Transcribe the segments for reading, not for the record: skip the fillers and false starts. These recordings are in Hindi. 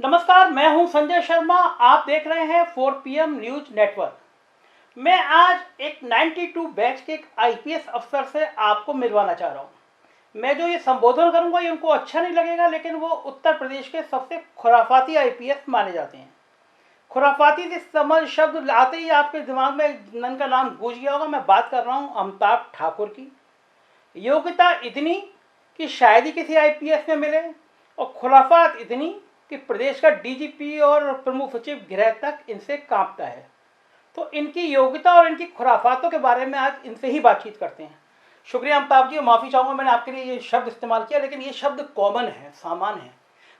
नमस्कार, मैं हूं संजय शर्मा। आप देख रहे हैं 4 PM न्यूज नेटवर्क। मैं आज एक 92 बैच के एक आईपीएस अफसर से आपको मिलवाना चाह रहा हूं। मैं जो ये संबोधन करूंगा ये उनको अच्छा नहीं लगेगा, लेकिन वो उत्तर प्रदेश के सबसे खुराफाती आईपीएस माने जाते हैं। खुराफाती से समझ शब्द आते ही आपके दिमाग में नन का नाम गूंज गया होगा। मैं बात कर रहा हूँ अमिताभ ठाकुर की। योग्यता इतनी कि शायद ही किसी आईपीएस में मिले, और खुराफात इतनी कि प्रदेश का डीजीपी और प्रमुख सचिव गृह तक इनसे कांपता है। तो इनकी योग्यता और इनकी खुराफातों के बारे में आज इनसे ही बातचीत करते हैं। शुक्रिया अमिताभ जी, माफ़ी चाहूँगा मैंने आपके लिए ये शब्द इस्तेमाल किया, लेकिन ये शब्द कॉमन है, सामान्य है।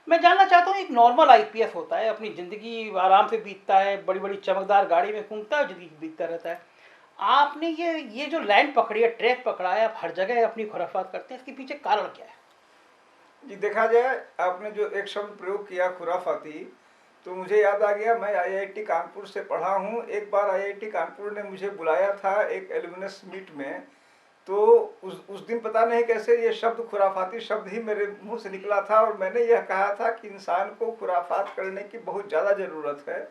मैं जानना चाहता हूँ, एक नॉर्मल आईपीएस होता है, अपनी ज़िंदगी आराम से बीतता है, बड़ी बड़ी चमकदार गाड़ी में घूमता है, ज़िंदगी बीतता रहता है। आपने ये जो लाइन पकड़ी है, ट्रैक पकड़ा है, आप हर जगह अपनी खुराफात करते हैं, इसके पीछे कारण क्या है? जी, देखा जाए आपने जो एक शब्द प्रयोग किया खुराफाती, तो मुझे याद आ गया। मैं आईआईटी कानपुर से पढ़ा हूँ। एक बार आईआईटी कानपुर ने मुझे बुलाया था एक एल्युमिनस मीट में। तो उस दिन पता नहीं कैसे ये शब्द खुराफाती शब्द ही मेरे मुंह से निकला था, और मैंने यह कहा था कि इंसान को खुराफात करने की बहुत ज़्यादा ज़रूरत है,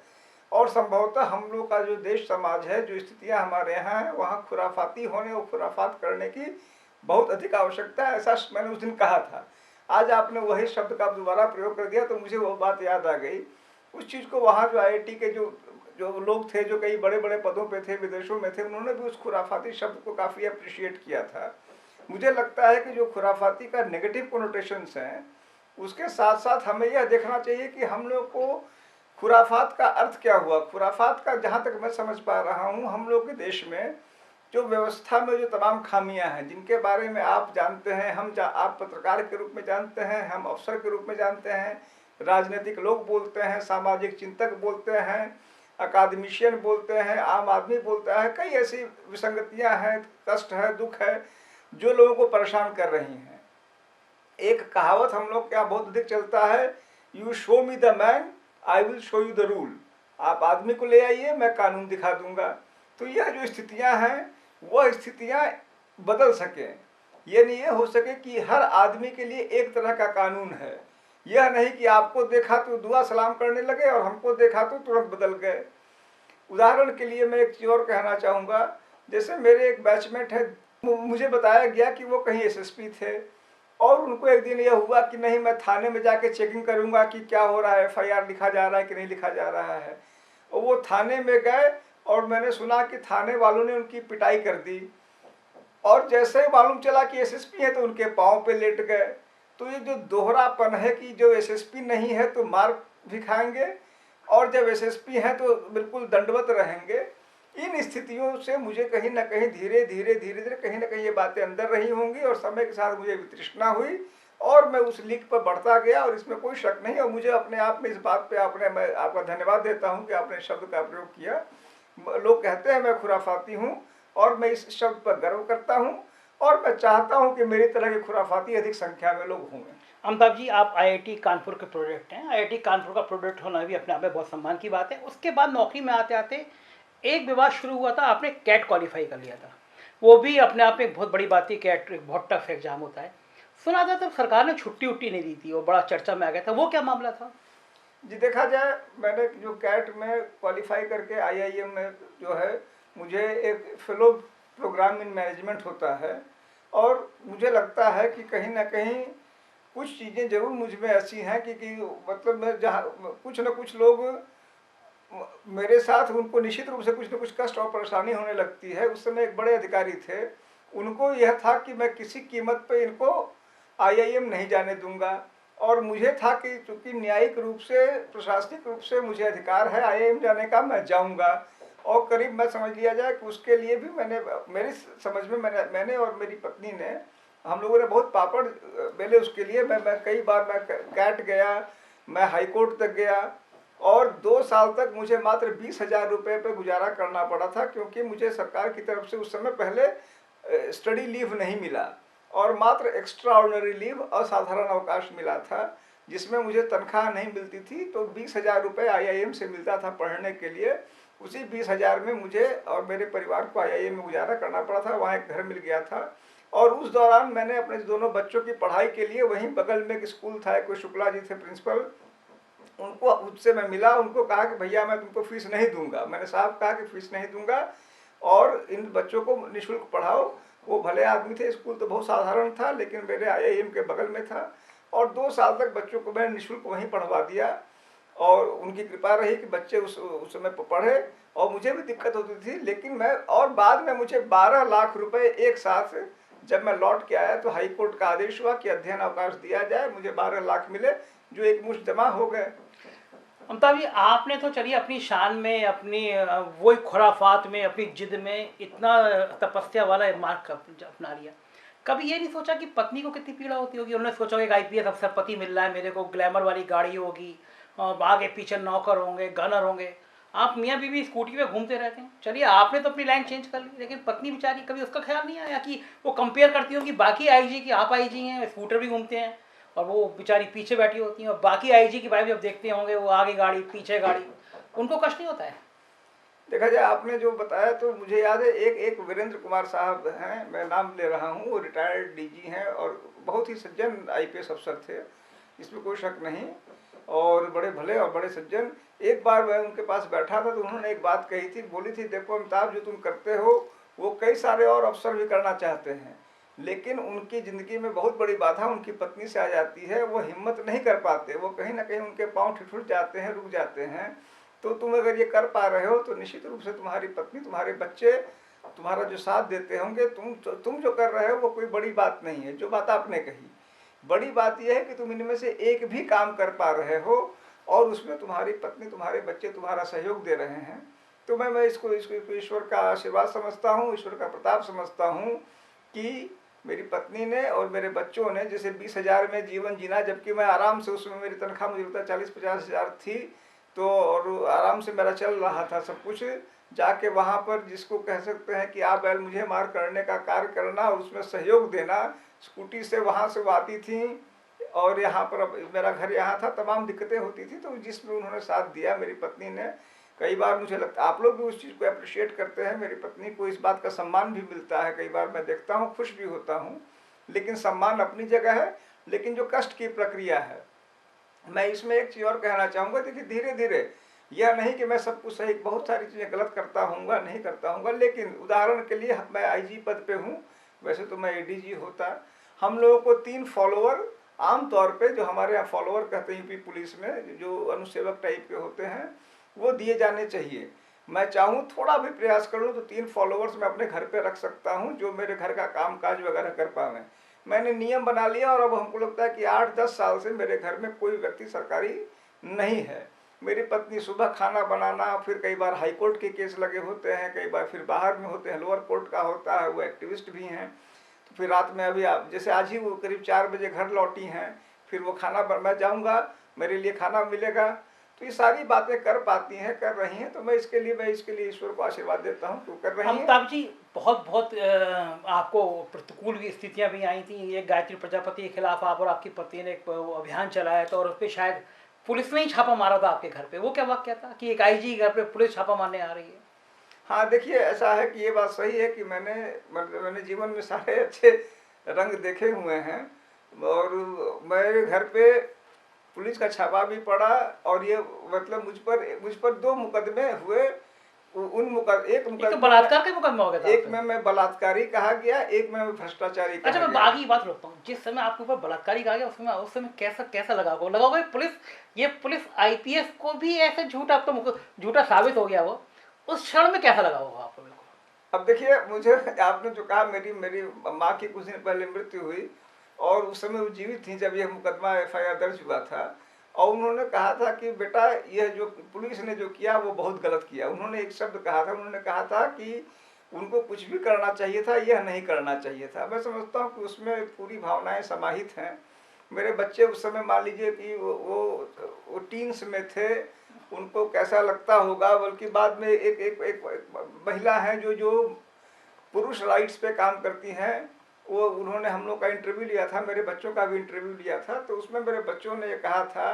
और संभवतः हम लोग का जो देश समाज है, जो स्थितियाँ हमारे यहाँ हैं, वहाँ खुराफाती होने और खुराफात करने की बहुत अधिक आवश्यकता है, ऐसा मैंने उस दिन कहा था। आज आपने वही शब्द का दोबारा प्रयोग कर दिया, तो मुझे वो बात याद आ गई। उस चीज़ को वहाँ जो आईआईटी के जो जो लोग थे, जो कई बड़े बड़े पदों पे थे, विदेशों में थे, उन्होंने भी उस खुराफाती शब्द को काफ़ी अप्रिशिएट किया था। मुझे लगता है कि जो खुराफाती का नेगेटिव कोनोटेशंस हैं, उसके साथ साथ हमें यह देखना चाहिए कि हम लोग को खुराफात का अर्थ क्या हुआ। खुराफात का जहाँ तक मैं समझ पा रहा हूँ, हम लोग के देश में जो व्यवस्था में जो तमाम खामियां हैं, जिनके बारे में आप जानते हैं, आप पत्रकार के रूप में जानते हैं, हम अफसर के रूप में जानते हैं, राजनीतिक लोग बोलते हैं, सामाजिक चिंतक बोलते हैं, अकादमिशियन बोलते हैं, आम आदमी बोलता है, कई ऐसी विसंगतियां हैं, कष्ट है, दुख है, जो लोगों को परेशान कर रही हैं। एक कहावत हम लोग क्या बहुत अधिक चलता है, you show me the man, I will show you the rule. आप आदमी को ले आइए, मैं कानून दिखा दूंगा। तो यह जो स्थितियां हैं, वह स्थितियां बदल सकें। ये नहीं हो सके कि हर आदमी के लिए एक तरह का कानून है। यह नहीं कि आपको देखा तो दुआ सलाम करने लगे और हमको देखा तो तुरंत बदल गए। उदाहरण के लिए मैं एक चीज़ और कहना चाहूँगा। जैसे मेरे एक बैचमेट है, मुझे बताया गया कि वो कहीं एसएसपी थे, और उनको एक दिन यह हुआ कि नहीं, मैं थाने में जाके चेकिंग करूँगा कि क्या हो रहा है, एफआईआर लिखा जा रहा है कि नहीं लिखा जा रहा है। और वो थाने में गए, और मैंने सुना कि थाने वालों ने उनकी पिटाई कर दी, और जैसे ही मालूम चला कि एसएसपी है तो उनके पाँव पे लेट गए। तो ये जो दोहरापन है कि जो एसएसपी नहीं है तो मार भी खाएंगे, और जब एसएसपी हैं तो बिल्कुल दंडवत रहेंगे। इन स्थितियों से मुझे कहीं ना कहीं धीरे धीरे कहीं ना कहीं ये बातें अंदर रही होंगी, और समय के साथ मुझे वितृष्णा हुई, और मैं उस लीक पर बढ़ता गया, और इसमें कोई शक नहीं। और मुझे अपने आप में इस बात पे मैं आपका धन्यवाद देता हूँ कि आपने शब्द का प्रयोग किया। लोग कहते हैं मैं खुराफाती हूँ, और मैं इस शब्द पर गर्व करता हूँ, और मैं चाहता हूँ कि मेरी तरह के खुराफाती अधिक संख्या में लोग होंगे। अमिताभ जी, आप आईआईटी कानपुर के प्रोडक्ट हैं। आईआईटी कानपुर का प्रोडक्ट होना भी अपने आप में बहुत सम्मान की बात है। उसके बाद नौकरी में आते आते एक विवाद शुरू हुआ था, आपने कैट क्वालिफाई कर लिया था। वो भी अपने आप में एक बहुत बड़ी बात थी। कैट एक बहुत टफ एग्जाम होता है। सुना था तब सरकार ने छुट्टी उट्टी नहीं दी थी, वो बड़ा चर्चा में आ गया था। वो क्या मामला था? जी, देखा जाए, मैंने जो कैट में क्वालिफाई करके आईआईएम में जो है, मुझे एक फेलो प्रोग्राम इन मैनेजमेंट होता है, और मुझे लगता है कि कहीं ना कहीं कुछ चीज़ें ज़रूर मुझ में ऐसी हैं कि मतलब मैं जहाँ कुछ न कुछ लोग मेरे साथ, उनको निश्चित रूप से कुछ न कुछ कष्ट और परेशानी होने लगती है। उस समय एक बड़े अधिकारी थे, उनको यह था कि मैं किसी कीमत पे इनको आईआईएम नहीं जाने दूंगा, और मुझे था कि चूंकि न्यायिक रूप से, प्रशासनिक रूप से मुझे अधिकार है आईआईएम जाने का, मैं जाऊंगा। और करीब मैं समझ लिया जाए कि उसके लिए भी मेरी समझ में मैंने और मेरी पत्नी ने, हम लोगों ने बहुत पापड़ बेले उसके लिए। मैं कई बार मैं कैट गया, मैं हाईकोर्ट तक गया, और 2 साल तक मुझे मात्र 20,000 रुपये पे गुजारा करना पड़ा था, क्योंकि मुझे सरकार की तरफ से उस समय पहले स्टडी लीव नहीं मिला, और मात्र एक्स्ट्रा ऑर्डिनरी लीव, असाधारण अवकाश मिला था, जिसमें मुझे तनख्वाह नहीं मिलती थी। तो 20,000 रुपये आईआईएम से मिलता था पढ़ने के लिए। उसी 20,000 में मुझे और मेरे परिवार को आईआईएम में गुजारा करना पड़ा था। वहाँ एक घर मिल गया था, और उस दौरान मैंने अपने दोनों बच्चों की पढ़ाई के लिए, वहीं बगल में एक स्कूल था, कोई शुक्ला जी थे प्रिंसिपल, उनको उससे मैं मिला, उनको कहा कि भैया मैं तुमको फीस नहीं दूंगा। मैंने साहब कहा कि फीस नहीं दूंगा और इन बच्चों को निःशुल्क पढ़ाओ। वो भले आदमी थे, स्कूल तो बहुत साधारण था लेकिन मेरे आईआईएम के बगल में था, और 2 साल तक बच्चों को मैंने निःशुल्क वहीं पढ़वा दिया। और उनकी कृपा रही कि बच्चे उस समय पढ़े, और मुझे भी दिक्कत होती थी लेकिन मैं, और बाद में मुझे 12 लाख रुपए एक साथ जब मैं लौट के आया तो हाई कोर्ट का आदेश हुआ कि अध्ययन अवकाश दिया जाए। मुझे 12 लाख मिले जो एक मुश्त जमा हो गए। अमिताभ जी, आपने तो चलिए अपनी शान में, अपनी वही खुराफात में, अपनी जिद में इतना तपस्या वाला मार्ग अपना लिया। कभी ये नहीं सोचा कि पत्नी को कितनी पीड़ा होती होगी? उन्होंने सोचा एक आईपीएस अफसर पति मिल रहा है मेरे को, ग्लैमर वाली गाड़ी होगी और आगे पीछे नौकर होंगे, गनर होंगे। आप मियाँ बीवी स्कूटी पे घूमते रहते हैं। चलिए आपने तो अपनी लाइन चेंज कर ली, लेकिन पत्नी बेचारी, कभी उसका ख्याल नहीं आया कि वो कंपेयर करती होगी बाकी आईजी की? आप आईजी हैं, स्कूटर भी घूमते हैं और वो बेचारी पीछे बैठी होती हैं, और बाकी आईजी की भाई जब देखते होंगे वो आगे गाड़ी पीछे गाड़ी, उनको कष्ट नहीं होता है? देखा जाए आपने जो बताया तो मुझे याद है, एक वीरेंद्र कुमार साहब हैं, मैं नाम ले रहा हूँ, वो रिटायर्ड डीजी हैं और बहुत ही सज्जन आईपीएस अफसर थे, इसमें कोई शक नहीं, और बड़े भले और बड़े सज्जन। एक बार मैं उनके पास बैठा था तो उन्होंने एक बात कही थी, बोली थी, देखो अमिताभ, जो तुम करते हो वो कई सारे और अफसर भी करना चाहते हैं, लेकिन उनकी ज़िंदगी में बहुत बड़ी बाधा उनकी पत्नी से आ जाती है, वो हिम्मत नहीं कर पाते, वो कहीं ना कहीं उनके पाँव ठिठुर जाते हैं, रुक जाते हैं। तो तुम अगर ये कर पा रहे हो तो निश्चित रूप से तुम्हारी पत्नी, तुम्हारे बच्चे तुम्हारा जो साथ देते होंगे। तुम जो कर रहे हो वो कोई बड़ी बात नहीं है, जो बात आपने कही। बड़ी बात यह है कि तुम इनमें से एक भी काम कर पा रहे हो और उसमें तुम्हारी पत्नी, तुम्हारे बच्चे तुम्हारा सहयोग दे रहे हैं। तो मैं इसको ईश्वर का आशीर्वाद समझता हूँ, ईश्वर का प्रताप समझता हूँ कि मेरी पत्नी ने और मेरे बच्चों ने, जैसे 20,000 में जीवन जीना, जबकि मैं आराम से, उसमें मेरी तनख्वाह मुझे लगता है 40-50 हज़ार थी, तो और आराम से मेरा चल रहा था सब कुछ। जाके वहाँ पर जिसको कह सकते हैं कि आप बैल मुझे मार करने का कार्य करना और उसमें सहयोग देना, स्कूटी से वहाँ से वो आती थी और यहाँ पर, अब मेरा घर यहाँ था, तमाम दिक्कतें होती थी, तो जिसमें उन्होंने साथ दिया मेरी पत्नी ने। कई बार मुझे लगता है आप लोग भी उस चीज़ को अप्रिशिएट करते हैं, मेरी पत्नी को इस बात का सम्मान भी मिलता है, कई बार मैं देखता हूँ, खुश भी होता हूँ। लेकिन सम्मान अपनी जगह है, लेकिन जो कष्ट की प्रक्रिया है, मैं इसमें एक चीज़ और कहना चाहूँगा। देखिए, धीरे धीरे, यह नहीं कि मैं सब कुछ सही, बहुत सारी चीज़ें गलत करता हूँगा, नहीं करता हूँगा, लेकिन उदाहरण के लिए मैं आईजी पद पे हूँ, वैसे तो मैं एडीजी होता। हम लोगों को 3 फॉलोअर आमतौर पे, जो हमारे यहाँ फॉलोअर कहते हैं यूपी पुलिस में, जो अनुसेवक टाइप के होते हैं, वो दिए जाने चाहिए। मैं चाहूँ थोड़ा भी प्रयास कर लूँ तो 3 फॉलोअर्स मैं अपने घर पे रख सकता हूँ, जो मेरे घर का काम काज वगैरह कर पावें। मैंने नियम बना लिया और अब हमको लगता है कि 8-10 साल से मेरे घर में कोई व्यक्ति सरकारी नहीं है। मेरी पत्नी सुबह खाना बनाना, फिर कई बार हाई कोर्ट के केस लगे होते हैं, कई बार फिर बाहर में होते हैं, लोअर कोर्ट का होता है, वो एक्टिविस्ट भी हैं। तो फिर रात में, अभी आप जैसे आज ही वो करीब 4 बजे घर लौटी हैं, फिर वो खाना मैं जाऊँगा, मेरे लिए खाना मिलेगा। तो ये सारी बातें कर पाती हैं, कर रही हैं, तो मैं इसके लिए ईश्वर को आशीर्वाद देता हूँ तो कर रही हैं। अमिताभ जी, बहुत बहुत आपको प्रतिकूल भी स्थितियां भी आई थी। एक गायत्री प्रजापति के खिलाफ आप और आपकी पत्नी ने एक अभियान चलाया था और उस पर शायद पुलिस ने ही छापा मारा था आपके घर पे। वो क्या वाक्य था कि एक आईजी घर पे पुलिस छापा मारने आ रही है? हाँ, देखिए, ऐसा है कि ये बात सही है कि मैंने जीवन में सारे अच्छे रंग देखे हुए हैं, और मेरे घर पे पुलिस का छापा भी पड़ा, और ये मतलब मुझ पर 2 मुकदमे हुए। एक तो मुकदमा, बलात्कार का मुकदमा हो गया था एक आप में मैं बलात्कारी कहा गया, एक में भ्रष्टाचारी पे? अच्छा, कहा मैं गया। आगे बात रोकता हूँ। जिस समय आपके ऊपर बलात्कारी कहा गया, उस समय कैसा कैसा लगा होगा? लगा होगा ये पुलिस आईपीएस को भी ऐसे झूठा, अब तो झूठा साबित हो गया वो, उस क्षण में कैसा लगा होगा आपको? बिल्कुल। अब देखिए, मुझे आपने जो कहा, मेरी माँ की कुछ दिन पहले मृत्यु हुई, और उस समय वो जीवित थी जब यह मुकदमा एफआईआर दर्ज हुआ था, और उन्होंने कहा था कि बेटा, यह जो पुलिस ने जो किया वो बहुत गलत किया। उन्होंने एक शब्द कहा था, उन्होंने कहा था कि उनको कुछ भी करना चाहिए था, यह नहीं करना चाहिए था। मैं समझता हूँ कि उसमें पूरी भावनाएं समाहित हैं। मेरे बच्चे उस समय, मान लीजिए कि वो टीन्स में थे, उनको कैसा लगता होगा। बल्कि बाद में एक महिला है जो पुरुष राइट्स पे काम करती हैं, वो, उन्होंने हम लोग का इंटरव्यू लिया था, मेरे बच्चों का भी इंटरव्यू लिया था, तो उसमें मेरे बच्चों ने ये कहा था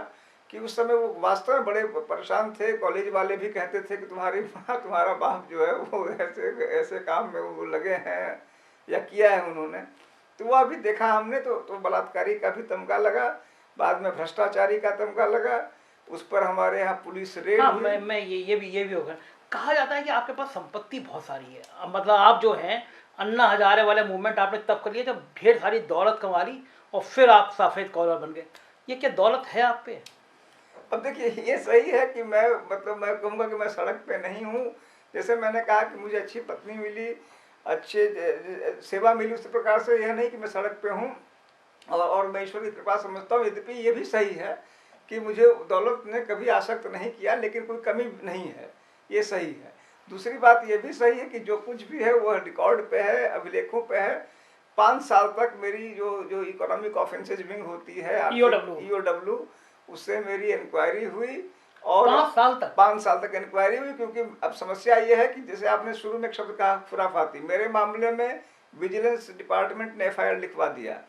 कि उस समय वो वास्तव में बड़े परेशान थे। कॉलेज वाले भी कहते थे कि तुम्हारी माँ, तुम्हारा बाप जो है वो ऐसे ऐसे काम में वो लगे हैं या किया है उन्होंने। तो वो अभी देखा हमने, तो बलात्कारी का भी तमगा लगा, बाद में भ्रष्टाचारी का तमगा लगा, उस पर हमारे यहाँ पुलिस रेड हाँ, हुई। मैं ये भी होगा। कहा जाता है कि आपके पास संपत्ति बहुत सारी है। मतलब आप जो हैं अन्ना हजारे वाले मूवमेंट आपने तब कर लिया जब ढेर सारी दौलत कमा ली और फिर आप सफ़ेद कॉलर बन गए। ये क्या दौलत है आप पे? अब देखिए, ये सही है कि मैं, मतलब मैं कहूँगा कि मैं सड़क पे नहीं हूँ। जैसे मैंने कहा कि मुझे अच्छी पत्नी मिली, अच्छे सेवा मिली, उसी प्रकार से यह नहीं कि मैं सड़क पे हूँ और मैं ईश्वर की कृपा समझता हूँ। यद्यपि ये भी सही है कि मुझे दौलत ने कभी आसक्त नहीं किया, लेकिन कोई कमी नहीं है, ये सही है। दूसरी बात ये भी सही है कि जो कुछ भी है वह रिकॉर्ड पे है, अभिलेखों पे है। 5 साल तक मेरी जो जो इकोनॉमिक ऑफेंसेज विंग होती है, ईओडब्ल्यू। ईओडब्ल्यू, उससे मेरी इंक्वायरी हुई और 5 साल तक? 5 साल तक इंक्वायरी हुई। क्योंकि अब समस्या ये है कि जैसे आपने शुरू में एक शब्द कहा खुराफाती, मेरे मामले में विजिलेंस डिपार्टमेंट ने एफआईआर लिखवा दिया।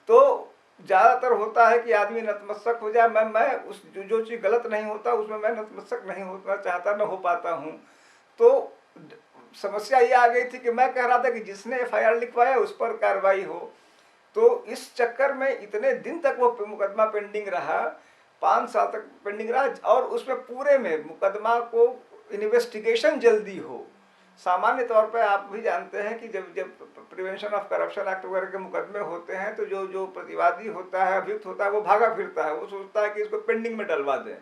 तो ज़्यादातर होता है कि आदमी नतमस्तक हो जाए। मैं उस जो चीज़ गलत नहीं होता उसमें मैं नतमस्तक नहीं होना चाहता, न हो पाता हूँ। तो समस्या ये आ गई थी कि मैं कह रहा था कि जिसने एफआईआर लिखवाया उस पर कार्रवाई हो। तो इस चक्कर में इतने दिन तक वो मुकदमा पेंडिंग रहा, 5 साल तक पेंडिंग रहा, और उसमें पूरे में मुकदमा को इन्वेस्टिगेशन जल्दी हो। सामान्य तौर पर आप भी जानते हैं कि जब जब प्रिवेंशन ऑफ करप्शन एक्ट वगैरह के मुकदमे होते हैं तो जो जो प्रतिवादी होता है, अभियुक्त होता है, वो भागा फिरता है। वो सोचता है कि इसको पेंडिंग में डलवा दें,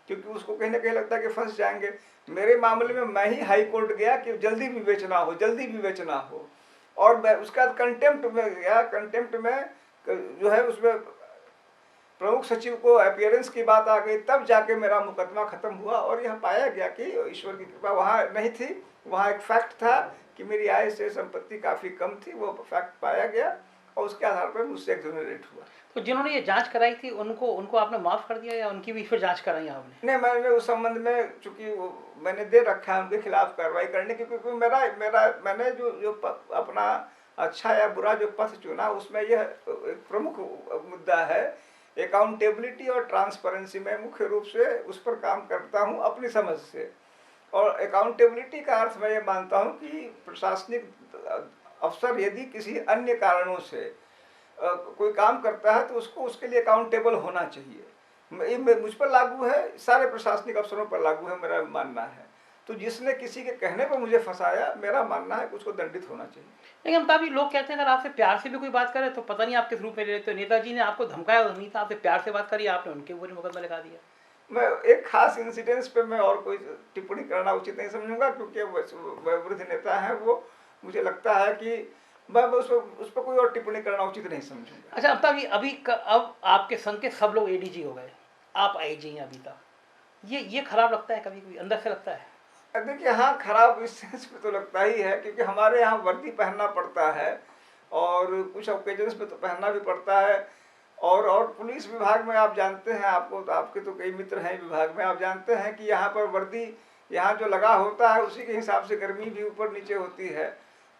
क्योंकि उसको कहीं ना कहीं लगता है कि फंस जाएंगे। मेरे मामले में मैं ही हाई कोर्ट गया कि जल्दी विवेचना हो, जल्दी विवेचना हो। और मैं उसके बाद कंटेम्प्ट में गया। कंटेम्प्ट में जो है उसमें प्रमुख सचिव को अपीयरेंस की बात आ गई, तब जाके मेरा मुकदमा खत्म हुआ। और यह पाया गया कि ईश्वर की कृपा वहाँ नहीं थी, वहाँ एक फैक्ट था कि मेरी आय से संपत्ति काफ़ी कम थी, वो फैक्ट पाया गया और उसके आधार पर मुझसे एक्सोनरेट हुआ। तो जिन्होंने ये जांच कराई थी उनको आपने माफ़ कर दिया या उनकी भी फिर जांच कराई आपने? नहीं, मैंने उस संबंध में, चूंकि मैंने दे रखा है उनके खिलाफ कार्रवाई करने की, क्योंकि मेरा मेरा मैंने जो अपना अच्छा या बुरा जो पथ चुना, उसमें यह एक प्रमुख मुद्दा है। अकाउंटेबिलिटी और ट्रांसपेरेंसी में मुख्य रूप से उस पर काम करता हूँ अपनी समझ से। और अकाउंटेबिलिटी का अर्थ मैं ये मानता हूँ कि प्रशासनिक अफसर यदि किसी अन्य कारणों से कोई काम करता है तो उसको उसके लिए अकाउंटेबल होना चाहिए। मुझ पर लागू है, सारे प्रशासनिक अफसरों पर लागू है, मेरा मानना है। तो जिसने किसी के कहने पर मुझे फंसाया, मेरा मानना है कि उसको दंडित होना चाहिए। लेकिन तभी लोग कहते हैं अगर आपसे प्यार से भी कोई बात करे तो पता नहीं आप किस रूप में ले लेते हो। नेताजी ने आपको धमकाया तो नहीं था, आपसे प्यार से बात करी, आपने उनके ऊपर मुकदमा लगा दिया। मैं एक खास इंसिडेंस पे मैं और कोई टिप्पणी करना उचित नहीं समझूंगा, क्योंकि वह वृद्ध नेता है, वो मुझे लगता है कि मैं उस पर कोई और टिप्पणी करना उचित नहीं समझूंगा। अच्छा, अब आपके संग के सब लोग एडीजी हो गए, आप आईजी हैं अभी तक। ये खराब लगता है कभी कभी, अंदर से लगता है? देखिए, हाँ, खराब इस सेंस में तो लगता ही है, क्योंकि हमारे यहाँ वर्दी पहनना पड़ता है और कुछ ओकेजन्स पे तो पहनना भी पड़ता है। और पुलिस विभाग में आप जानते हैं, आपके तो कई मित्र हैं विभाग में, आप जानते हैं कि यहाँ पर वर्दी यहाँ जो लगा होता है उसी के हिसाब से गर्मी भी ऊपर नीचे होती है।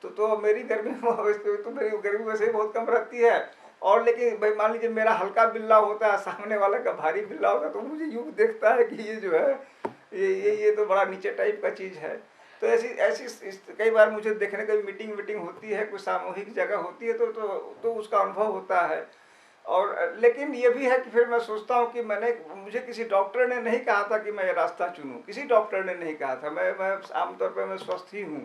तो मेरी गर्मी तो मेरी गर्मी वैसे ही बहुत कम रहती है। और लेकिन भाई मान लीजिए मेरा हल्का बिल्ला होता है, सामने वाला का भारी बिल्ला होता है, तो मुझे यूँ देखता है कि ये जो है ये तो बड़ा नीचे टाइप का चीज़ है। तो ऐसी ऐसी कई बार मुझे देखने का मीटिंग होती है, कोई सामूहिक जगह होती है, तो उसका अनुभव होता है। और लेकिन ये भी है कि फिर मैं सोचता हूँ कि मुझे किसी डॉक्टर ने नहीं कहा था कि मैं ये रास्ता चुनूँ, किसी डॉक्टर ने नहीं कहा था। मैं आमतौर पर मैं स्वस्थ ही हूँ,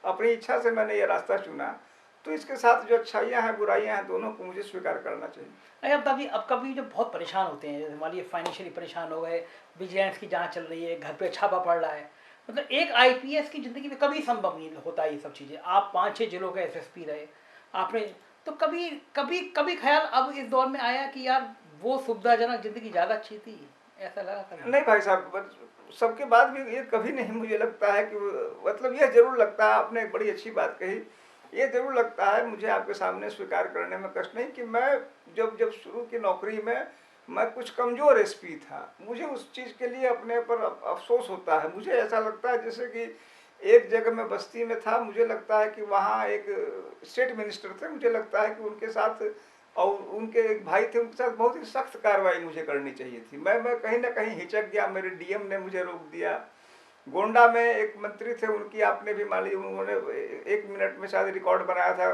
अपनी इच्छा से मैंने ये रास्ता चुना। तो इसके साथ जो अच्छाइयाँ हैं बुराइयाँ हैं, दोनों को मुझे स्वीकार करना चाहिए। अरे अब कभी जब बहुत परेशान होते हैं, जैसे मान लीजिए फाइनेंशियली परेशान हो गए, विजिलेंस की जांच चल रही है, घर पे छापा पड़ रहा है, मतलब एक आईपीएस की ज़िंदगी में कभी संभव नहीं होता ये सब चीज़ें। आप 5-6 जिलों के एसएसपी रहे आपने, तो कभी कभी कभी ख्याल अब इस दौर में आया कि यार वो सुविधाजनक ज़िंदगी ज़्यादा अच्छी थी, ऐसा लगा कभी? नहीं भाई साहब, सबके बाद भी ये कभी नहीं मुझे लगता है कि मतलब यह जरूर लगता है, आपने एक बड़ी अच्छी बात कही, ये जरूर लगता है मुझे आपके सामने स्वीकार करने में कष्ट नहीं कि मैं जब शुरू की नौकरी में मैं कुछ कमज़ोर एसपी था। मुझे उस चीज़ के लिए अपने पर अफसोस होता है। मुझे ऐसा लगता है जैसे कि एक जगह मैं बस्ती में था, मुझे लगता है कि वहाँ एक स्टेट मिनिस्टर थे, मुझे लगता है कि उनके साथ और उनके एक भाई थे, उनके साथ बहुत ही सख्त कार्रवाई मुझे करनी चाहिए थी। मैं कहीं ना कहीं हिचक गया, मेरे डीएम ने मुझे रोक दिया। गोंडा में एक मंत्री थे, उनकी आपने भी मान लीजिए, उन्होंने 1 मिनट में शायद रिकॉर्ड बनाया था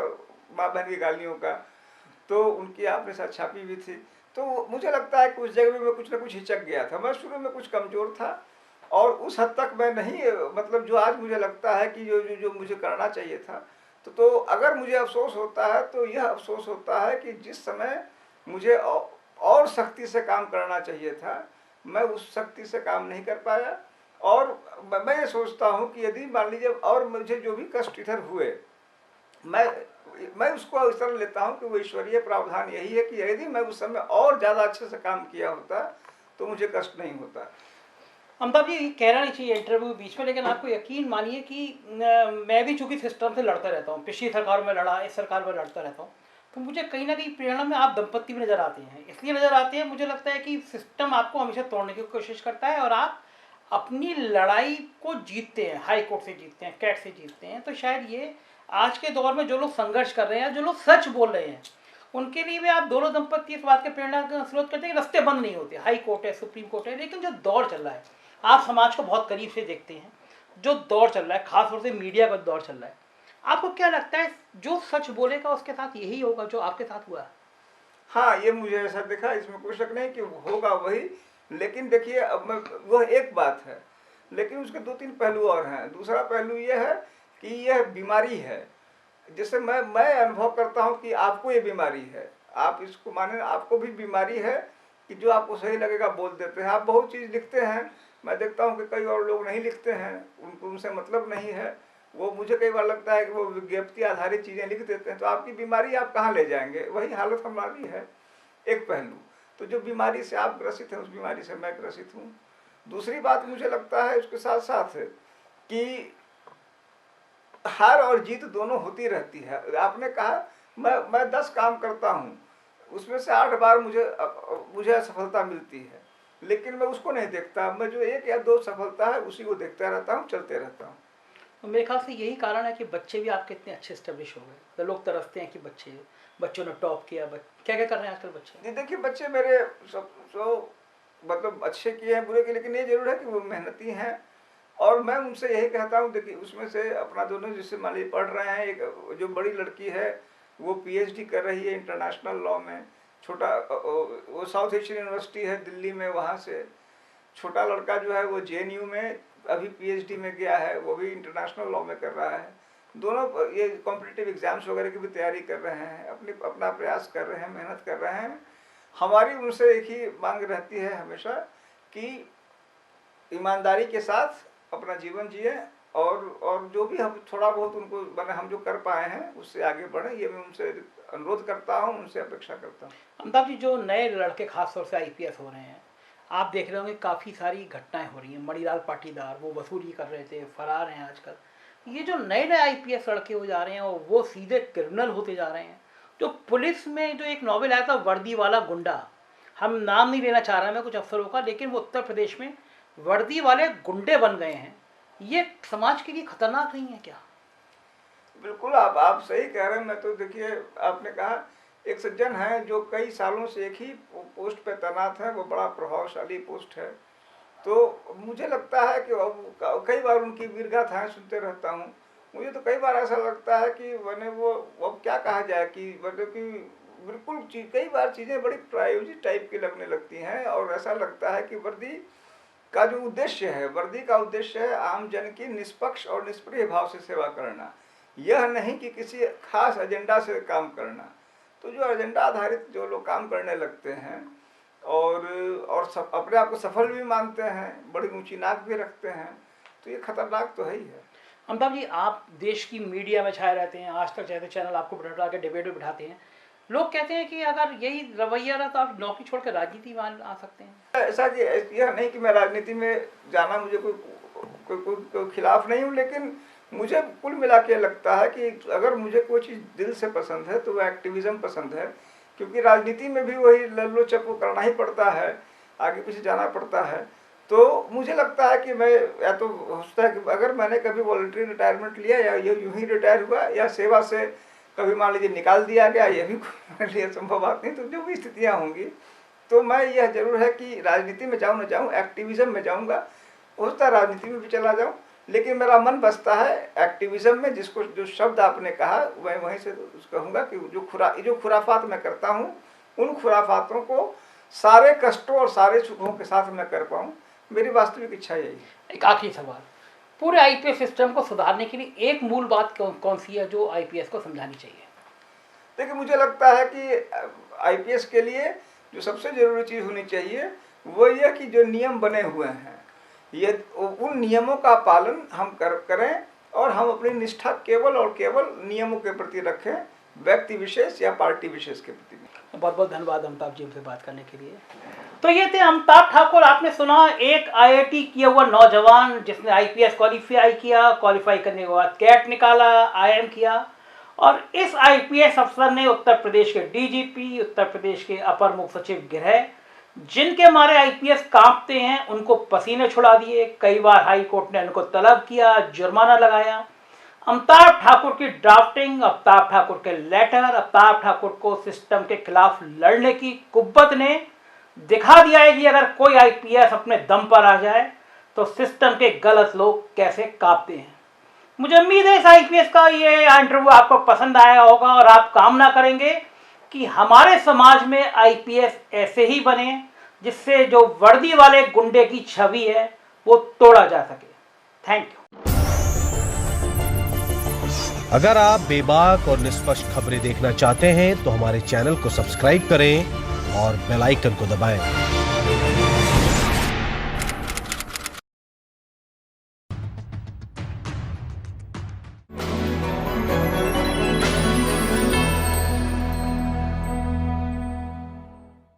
माँ बहन की गालियों का, तो उनकी आपने साथ छापी भी थी। तो मुझे लगता है कि उस जगह में मैं कुछ ना कुछ हिचक गया था। मैं शुरू में कुछ कमज़ोर था और उस हद तक मैं नहीं, मतलब जो आज मुझे लगता है कि जो मुझे करना चाहिए था। तो अगर मुझे अफ़सोस होता है तो यह अफ़सोस होता है कि जिस समय मुझे और सख्ती से काम करना चाहिए था, मैं उस सख्ती से काम नहीं कर पाया। और मैं ये सोचता हूँ कि यदि मान लीजिए और मुझे जो भी कष्ट इधर हुए, मैं उसको इस तरह लेता हूँ कि वो ईश्वरीय प्रावधान यही है कि यदि मैं उस समय और ज़्यादा अच्छे से काम किया होता तो मुझे कष्ट नहीं होता। अमिताभ जी, कहना नहीं चाहिए इंटरव्यू के बीच में, लेकिन आपको यकीन मानिए कि मैं भी चूंकि सिस्टम से लड़ता रहता हूँ, पिछली सरकार में लड़ा, इस सरकार में लड़ता रहता हूँ, तो मुझे कहीं ना कहीं प्रेरणा में आप दंपत्ति भी नज़र आते हैं। इसलिए नज़र आते हैं, मुझे लगता है कि सिस्टम आपको हमेशा तोड़ने की कोशिश करता है और आप अपनी लड़ाई को जीतते हैं, हाई कोर्ट से जीतते हैं, कैट से जीतते हैं। तो शायद ये आज के दौर में जो लोग संघर्ष कर रहे हैं, जो लोग सच बोल रहे हैं, उनके लिए भी आप दोनों दंपत्ति इस बात के प्रेरणा का स्रोत करते हैं कि रास्ते बंद नहीं होते। हाई कोर्ट है, सुप्रीम कोर्ट है, लेकिन जो दौर चल रहा है, आप समाज को बहुत करीब से देखते हैं, जो दौर चल रहा है, खासतौर से मीडिया का दौर चल रहा है, आपको क्या लगता है जो सच बोलेगा उसके साथ यही होगा जो आपके साथ हुआ? हाँ, ये मुझे ऐसा दिखा, इसमें कोई शक नहीं कि होगा वही। लेकिन देखिए, अब मैं, वह एक बात है, लेकिन उसके दो तीन पहलू और हैं। दूसरा पहलू ये है कि यह बीमारी है। जैसे मैं अनुभव करता हूँ कि आपको ये बीमारी है, आप इसको माने, आपको भी बीमारी है कि जो आपको सही लगेगा बोल देते हैं। आप बहुत चीज़ लिखते हैं, मैं देखता हूँ कि कई और लोग नहीं लिखते हैं, उनको उनसे मतलब नहीं है, वो मुझे कई बार लगता है कि वो विज्ञप्ति आधारित चीज़ें लिख देते हैं। तो आपकी बीमारी आप कहाँ ले जाएंगे, वही हालत हमारी है, एक पहलू। तो जो बीमारी से आप ग्रसित हैं, उस बीमारी से मैं ग्रसित हूँ। दूसरी बात मुझे लगता है उसके साथ साथ कि हार और जीत दोनों होती रहती है। आपने कहा मैं 10 काम करता हूँ, उसमें से 8 बार मुझे असफलता मिलती है, लेकिन मैं उसको नहीं देखता। मैं जो 1 या 2 सफलता है उसी को देखता रहता हूँ, चलते रहता हूँ। तो मेरे ख्याल से यही कारण है कि बच्चे भी आपके इतने अच्छे स्टेब्लिश हो गए। तो लोग तरसते हैं कि बच्चों ने टॉप किया। क्या क्या कर रहे हैं आजकल बच्चे? जी देखिए, बच्चे मेरे सब मतलब अच्छे किए हैं, बुरे किए, लेकिन ये जरूर है कि वो मेहनती हैं। और मैं उनसे यही कहता हूँ, देखिए उसमें से अपना दोनों जिससे मान लीजिए पढ़ रहे हैं, एक जो बड़ी लड़की है वो पीएचडी कर रही है इंटरनेशनल लॉ में। छोटा वो साउथ एशियन यूनिवर्सिटी है दिल्ली में, वहाँ से। छोटा लड़का जो है वो जेएनयू में अभी पीएचडी में गया है, वो भी इंटरनेशनल लॉ में कर रहा है। दोनों ये कॉम्पिटिटिव एग्जाम्स वगैरह की भी तैयारी कर रहे हैं, अपना प्रयास कर रहे हैं, मेहनत कर रहे हैं। हमारी उनसे एक ही मांग रहती है हमेशा कि ईमानदारी के साथ अपना जीवन जिए, और जो भी हम थोड़ा बहुत उनको मैंने हम जो कर पाए हैं उससे आगे बढ़ें, ये मैं उनसे अनुरोध करता हूँ, उनसे अपेक्षा करता हूँ। अमिताभ जी, जो नए लड़के खासतौर से आईपीएस हो रहे हैं, आप देख रहे होंगे काफ़ी सारी घटनाएं हो रही हैं। मणिलाल पाटीदार, वो वसूली कर रहे थे, फरार हैं आजकल। ये जो नए नए आईपीएस लड़के हो जा रहे हैं और वो सीधे क्रिमिनल होते जा रहे हैं। जो पुलिस में जो एक नॉवेल आया था वर्दी वाला गुंडा, हम नाम नहीं लेना चाह रहा मैं कुछ अफसरों का, लेकिन वो उत्तर प्रदेश में वर्दी वाले गुंडे बन गए हैं। ये समाज के लिए खतरनाक नहीं है क्या? बिल्कुल, आप सही कह रहे हैं। मैं तो देखिए, आपने कहा, एक सज्जन है जो कई सालों से एक ही पोस्ट पे तैनात है, वो बड़ा प्रभावशाली पोस्ट है। तो मुझे लगता है कि कई बार उनकी वीरगाथाएं सुनते रहता हूँ। मुझे तो कई बार ऐसा लगता है कि मैंने वो अब क्या कहा जाए कि मतलब कि बिल्कुल कई बार चीज़ें बड़ी प्रायोजित टाइप की लगने लगती हैं, और ऐसा लगता है कि वर्दी का जो उद्देश्य है, वर्दी का उद्देश्य है आम जन की निष्पक्ष और निष्क्रिय भाव से सेवा करना, यह नहीं कि किसी खास एजेंडा से काम करना। तो जो एजेंडा आधारित जो लोग काम करने लगते हैं और अपने आप को सफल भी मानते हैं, बड़ी ऊंची नाक भी रखते हैं, तो ये खतरनाक तो है ही है। अमिताभ जी, आप देश की मीडिया में छाए रहते हैं, आज तक जैसे चैनल आपको बिठा के डिबेट में बिठाते हैं। लोग कहते हैं कि अगर यही रवैया रहा तो आप नौकरी छोड़ कर राजनीति में आ सकते हैं। ऐसा कि यह नहीं कि मैं राजनीति में जाना, मुझे कोई खिलाफ नहीं हूँ, लेकिन मुझे कुल मिला के लगता है कि अगर मुझे कोई चीज़ दिल से पसंद है तो वह एक्टिविज़म पसंद है। क्योंकि राजनीति में भी वही लल्लो चप्पू करना ही पड़ता है, आगे पीछे जाना पड़ता है। तो मुझे लगता है कि मैं, या तो हो सकता है कि अगर मैंने कभी वॉलंटरी रिटायरमेंट लिया या ये यूं ही रिटायर हुआ, या सेवा से कभी मान लीजिए निकाल दिया गया, ये भी मेरे लिए संभव बात नहीं। तो जो भी स्थितियाँ होंगी, तो मैं, यह जरूर है कि राजनीति में जाऊँ न जाऊँ, एक्टिविज़म में जाऊँगा। हो सकता है राजनीति में भी चला जाऊँ, लेकिन मेरा मन बसता है एक्टिविज़म में। जिसको जो शब्द आपने कहा मैं वहीं से कहूँगा कि जो खुराफात मैं करता हूँ, उन खुराफातों को सारे कष्टों और सारे सुखों के साथ मैं कर पाऊँ, मेरी वास्तविक इच्छा यही है। एक आखिरी सवाल, पूरे आईपीएस सिस्टम को सुधारने के लिए एक मूल बात कौन सी है जो आईपीएस को समझानी चाहिए? देखिए, मुझे लगता है कि आईपीएस के लिए जो सबसे ज़रूरी चीज़ होनी चाहिए वो ये कि जो नियम बने हुए हैं, ये उन नियमों का पालन हम करें और हम अपनी निष्ठा केवल और केवल नियमों के प्रति रखें, व्यक्ति विशेष या पार्टी विशेष के प्रति। बहुत बहुत धन्यवाद अमिताभ जी हमसे बात करने के लिए। तो ये थे अमिताभ ठाकुर। आपने सुना, एक आईआईटी किया हुआ नौजवान जिसने आईपीएस क्वालिफाई करने के बाद कैट निकाला, आईआईएम किया, और इस आईपीएस अफसर ने उत्तर प्रदेश के डीजीपी, उत्तर प्रदेश के अपर मुख्य सचिव गृह, जिनके मारे आईपीएस कांपते हैं, उनको पसीने छुड़ा दिए। कई बार हाई कोर्ट ने उनको तलब किया, जुर्माना लगाया। अमिताभ ठाकुर की ड्राफ्टिंग, अमिताभ ठाकुर के लेटर, अमिताभ ठाकुर को सिस्टम के खिलाफ लड़ने की कुव्वत ने दिखा दिया है कि अगर कोई आईपीएस अपने दम पर आ जाए तो सिस्टम के गलत लोग कैसे कांपते हैं। मुझे उम्मीद है इस आईपीएस का ये इंटरव्यू आपको पसंद आया होगा और आप कामना करेंगे कि हमारे समाज में आईपीएस ऐसे ही बने जिससे जो वर्दी वाले गुंडे की छवि है वो तोड़ा जा सके। Thank you. अगर आप बेबाक और निष्पक्ष खबरें देखना चाहते हैं तो हमारे चैनल को सब्सक्राइब करें और बेल आइकन को दबाएं।